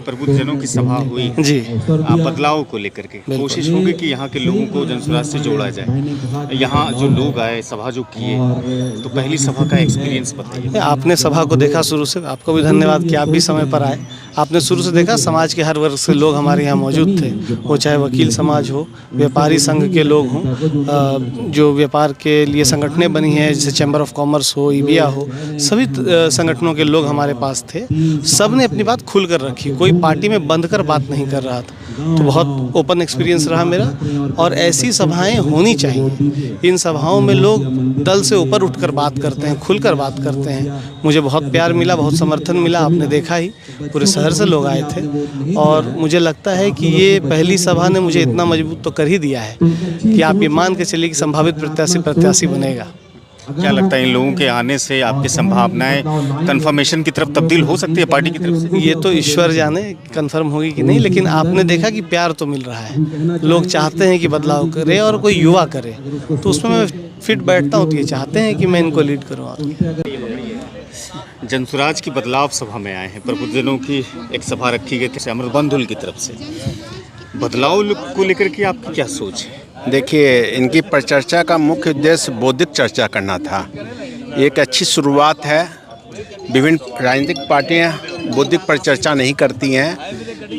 प्रबुद्धजनों की सभा हुई जी। बदलाव को लेकर के कोशिश होगी कि यहाँ के लोगों को जनसुराज से जोड़ा जाए। यहाँ जो लोग आए, सभा जो किए, तो पहली सभा का एक्सपीरियंस बताइए। आपने सभा को देखा शुरू से, आपको भी धन्यवाद कि आप भी समय पर आए। आपने शुरू से देखा समाज के हर वर्ग से लोग हमारे यहाँ मौजूद थे, वो चाहे वकील समाज हो, व्यापारी संघ के लोग हों, जो व्यापार के लिए संगठनें बनी हैं जैसे चैम्बर ऑफ कॉमर्स हो, ईबिया हो, सभी संगठनों के लोग हमारे पास थे। सब ने अपनी बात खुल कर रखी, कोई पार्टी में बंद कर बात नहीं कर रहा था। तो बहुत ओपन एक्सपीरियंस रहा मेरा, और ऐसी सभाएं होनी चाहिए। इन सभाओं में लोग दल से ऊपर उठकर बात करते हैं, खुलकर बात करते हैं। मुझे बहुत प्यार मिला, बहुत समर्थन मिला, आपने देखा ही, पूरे शहर से लोग आए थे। और मुझे लगता है कि ये पहली सभा ने मुझे इतना मजबूत तो कर ही दिया है कि आप ये मान के चलिए कि संभावित प्रत्याशी बनेगा। क्या लगता है इन लोगों के आने से आपकी संभावनाएं कंफर्मेशन की तरफ तब्दील हो सकती है पार्टी की तरफ से? ये तो ईश्वर जाने कंफर्म होगी कि नहीं, लेकिन आपने देखा कि प्यार तो मिल रहा है। लोग चाहते हैं कि बदलाव करे और कोई युवा करे, तो उसमें मैं फिट बैठता हूँ। तो ये चाहते हैं कि मैं इनको लीड करूँ। जनसुराज की बदलाव सभा में आए हैं, प्रबुद्धजनों की एक सभा रखी गई थी अमृत बंधुल की तरफ से। बदलाव को लेकर के आपकी क्या सोच है? देखिए, इनकी परिचर्चा का मुख्य उद्देश्य बौद्धिक चर्चा करना था। एक अच्छी शुरुआत है। विभिन्न राजनीतिक पार्टियां बौद्धिक परिचर्चा नहीं करती हैं,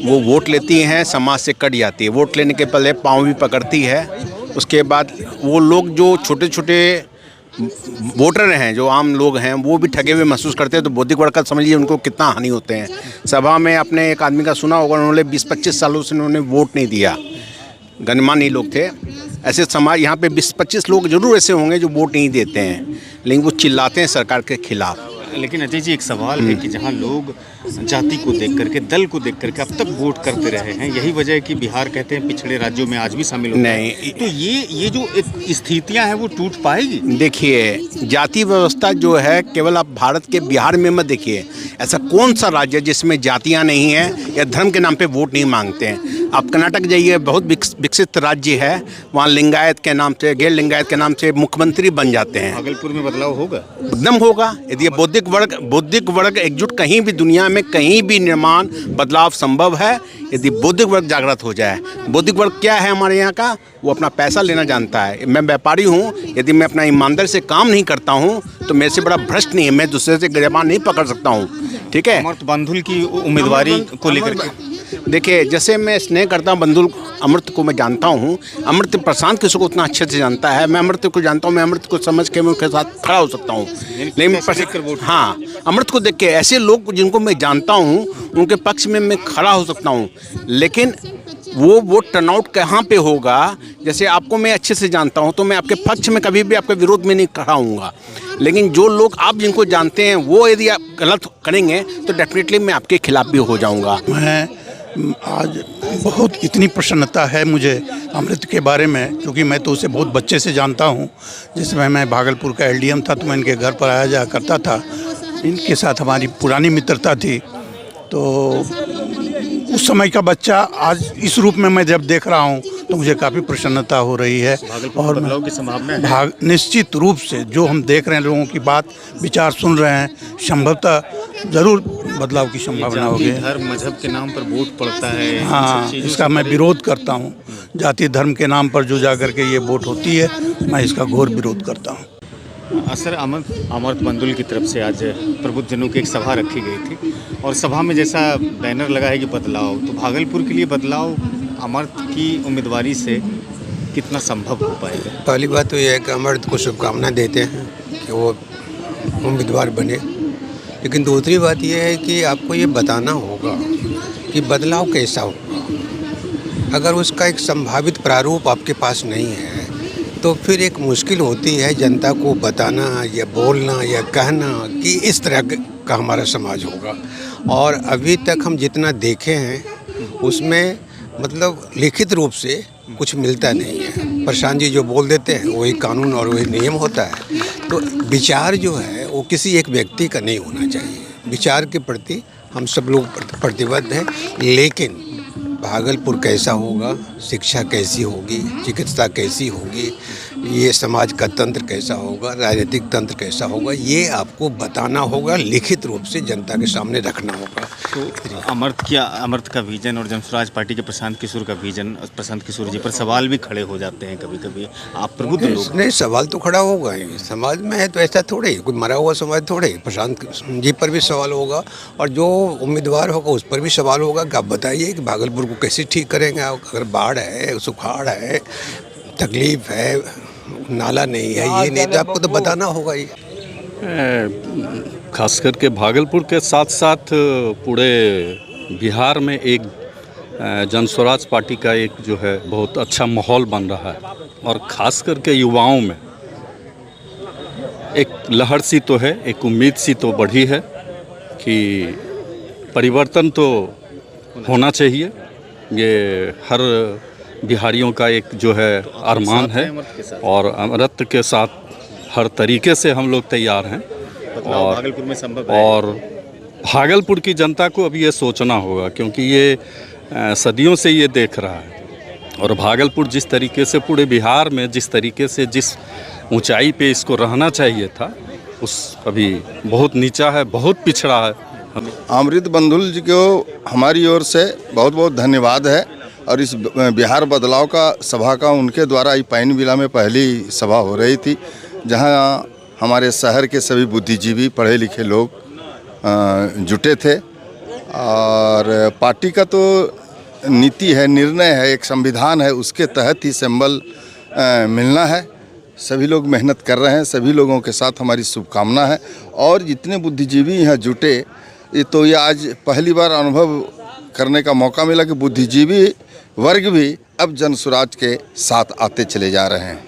वो वोट लेती हैं, समाज से कट जाती है। वोट लेने के पहले पाँव भी पकड़ती है। उसके बाद वो लोग जो छोटे छोटे वोटर हैं, जो आम लोग हैं, वो भी ठगे हुए महसूस करते हैं। तो बौद्धिक वर्ग का समझिए उनको कितना हानि होते हैं। सभा में आपने एक आदमी का सुना होगा, उन्होंने 20-25 सालों से उन्होंने वोट नहीं दिया, गणमान्य लोग थे। ऐसे समाज यहाँ पे 20-25 लोग जरूर ऐसे होंगे जो वोट नहीं देते हैं, लेकिन वो चिल्लाते हैं सरकार के खिलाफ। लेकिन अजय जी, एक सवाल है कि जहाँ लोग जाति को देख करके, दल को देख करके अब तक वोट करते रहे हैं, यही वजह है कि बिहार कहते हैं पिछड़े राज्यों में आज भी शामिल होता है। नहीं, तो ये जो एक स्थितियां हैं वो टूट पाएगी? देखिए, जाति व्यवस्था जो है केवल आप भारत के बिहार में मत देखिए। ऐसा कौन सा राज्य है जिसमें जातियां नहीं हैं या धर्म के नाम पे वोट नहीं मांगते हैं? आप कर्नाटक जाइए, बहुत विकसित राज्य है, वहाँ लिंगायत के नाम से, गैर लिंगायत के नाम से मुख्यमंत्री बन जाते हैं। भागलपुर में बदलाव होगा? एकदम होगा। यदि बौद्धिक वर्ग एकजुट, कहीं भी दुनिया में कहीं भी निर्माण बदलाव संभव है यदि बौद्धिक वर्ग जागृत हो जाए। बौद्धिक वर्ग क्या है हमारे यहाँ का? वो अपना पैसा लेना जानता है। मैं व्यापारी हूँ, यदि मैं अपना ईमानदारी से काम नहीं करता हूँ तो मेरे से बड़ा भ्रष्ट नहीं है, मैं दूसरे से गिरबान नहीं पकड़ सकता हूँ। ठीक है। अमृत बंधुल की उम्मीदवारी को लेकर के देखिए, जैसे मैं स्नेह करता हूँ बंधुल अमृत को, मैं जानता हूँ। अमृत प्रशांत किसी को उतना अच्छे से जानता है, मैं अमृत को जानता हूँ। मैं अमृत को समझ के मैं उनके साथ खड़ा हो सकता हूँ। लेकिन हाँ, अमृत को देख के ऐसे लोग जिनको मैं जानता हूँ उनके पक्ष में मैं खड़ा हो सकता हूँ। लेकिन वो वोट टर्नआउट कहाँ पे होगा? जैसे आपको मैं अच्छे से जानता हूँ तो मैं आपके पक्ष में कभी भी आपके विरोध में नहीं खड़ा हूँगा, लेकिन जो लोग आप जिनको जानते हैं वो यदि आप गलत करेंगे तो डेफिनेटली मैं आपके खिलाफ भी हो जाऊँगा। मैं आज बहुत इतनी प्रसन्नता है मुझे अमृत के बारे में, क्योंकि मैं तो उसे बहुत बच्चे से जानता हूँ। जिसमें मैं भागलपुर का एलडीएम था तो मैं इनके घर पर आया जाया करता था, इनके साथ हमारी पुरानी मित्रता थी। तो उस समय का बच्चा आज इस रूप में मैं जब देख रहा हूँ तो मुझे काफ़ी प्रसन्नता हो रही है। और बदलाव की संभावना है? निश्चित रूप से जो हम देख रहे हैं, लोगों की बात विचार सुन रहे हैं, संभवतः ज़रूर बदलाव की संभावना होगी। धर्म मजहब के नाम पर वोट पड़ता है, हाँ, इसका मैं विरोध करता हूँ। जाति धर्म के नाम पर जो जाकर के ये वोट होती है, मैं इसका घोर विरोध करता हूँ। सर, अमृत बंधुल की तरफ से आज प्रबुद्धजनों की एक सभा रखी गई थी और सभा में जैसा बैनर लगा है कि बदलाव, तो भागलपुर के लिए बदलाव अमृत की उम्मीदवारी से कितना संभव हो पाएगा? पहली बात तो यह है कि अमृत को शुभकामनाएं देते हैं कि वो उम्मीदवार बने, लेकिन दूसरी बात यह है कि आपको ये बताना होगा कि बदलाव कैसा होगा। अगर उसका एक संभावित प्रारूप आपके पास नहीं है तो फिर एक मुश्किल होती है जनता को बताना या बोलना या कहना कि इस तरह का हमारा समाज होगा। और अभी तक हम जितना देखे हैं उसमें मतलब लिखित रूप से कुछ मिलता नहीं है। प्रशांत जी जो बोल देते हैं वही कानून और वही नियम होता है। तो विचार जो है वो किसी एक व्यक्ति का नहीं होना चाहिए। विचार के प्रति हम सब लोग प्रतिबद्ध हैं, लेकिन भागलपुर कैसा होगा, शिक्षा कैसी होगी, चिकित्सा कैसी होगी, ये समाज का तंत्र कैसा होगा, राजनीतिक तंत्र कैसा होगा, ये आपको बताना होगा, लिखित रूप से जनता के सामने रखना होगा। तो अमर्त का विजन और जनसुराज पार्टी के प्रशांत किशोर का विजन, प्रशांत किशोर जी पर सवाल भी खड़े हो जाते हैं कभी कभी। आप प्रबुद्ध लोग, नहीं, सवाल तो खड़ा होगा ही। समाज में है तो ऐसा थोड़े कोई मरा हुआ समाज थोड़े। प्रशांत जी पर भी सवाल होगा और जो उम्मीदवार होगा उस पर भी सवाल होगा कि आप बताइए कि भागलपुर को कैसे ठीक करेंगे आप। अगर बाढ़ है, सुखाड़ है, तकलीफ है, नाला नहीं है, ये नहीं, तो आपको तो बताना होगा ही। खास करके भागलपुर के साथ साथ पूरे बिहार में एक जनस्वराज पार्टी का एक जो है बहुत अच्छा माहौल बन रहा है और ख़ास करके युवाओं में एक लहर सी तो है, एक उम्मीद सी तो बढ़ी है कि परिवर्तन तो होना चाहिए। ये हर बिहारियों का एक जो है अरमान है और अमृत के साथ हर तरीके से हम लोग तैयार हैं। और भागलपुर में संभव है। और भागलपुर की जनता को अभी ये सोचना होगा क्योंकि ये सदियों से ये देख रहा है और भागलपुर जिस तरीके से पूरे बिहार में जिस तरीके से जिस ऊंचाई पे इसको रहना चाहिए था उस अभी बहुत नीचा है, बहुत पिछड़ा है। अमृत बंधुल जी को हमारी ओर से बहुत बहुत धन्यवाद है। और इस बिहार बदलाव का सभा का उनके द्वारा पैन विला में पहली सभा हो रही थी जहां हमारे शहर के सभी बुद्धिजीवी पढ़े लिखे लोग जुटे थे। और पार्टी का तो नीति है, निर्णय है, एक संविधान है, उसके तहत ही सिंबल मिलना है। सभी लोग मेहनत कर रहे हैं, सभी लोगों के साथ हमारी शुभकामना है। और जितने बुद्धिजीवी यहाँ जुटे ये आज पहली बार अनुभव करने का मौका मिला कि बुद्धिजीवी वर्ग भी अब जनसुराज के साथ आते चले जा रहे हैं।